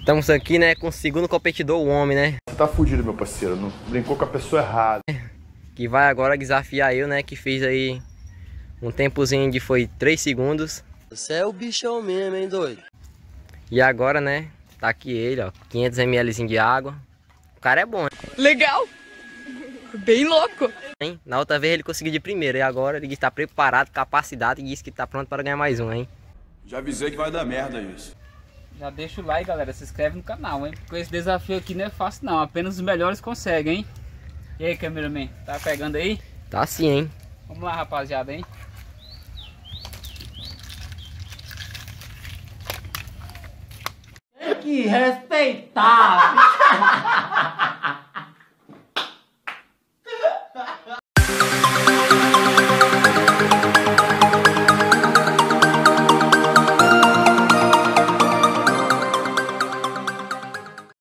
Estamos aqui, né, com o segundo competidor, o homem, né? Você tá fudido, meu parceiro. Não brincou com a pessoa errada. Que vai agora desafiar eu, né? Que fiz aí um tempozinho de foi 3 segundos. Você é o bichão mesmo, hein, doido? E agora, né? Tá aqui ele, ó. 500 ml de água. O cara é bom, hein? Legal! Bem louco! Hein? Na outra vez ele conseguiu de primeira. E agora ele está preparado, capacidade e disse que tá pronto para ganhar mais um, hein? Já avisei que vai dar merda isso. Já deixa o like, galera. Se inscreve no canal, hein? Porque esse desafio aqui não é fácil, não. Apenas os melhores conseguem, hein? E aí, cameraman? Tá pegando aí? Tá sim, hein? Vamos lá, rapaziada, hein? Tem que respeitar!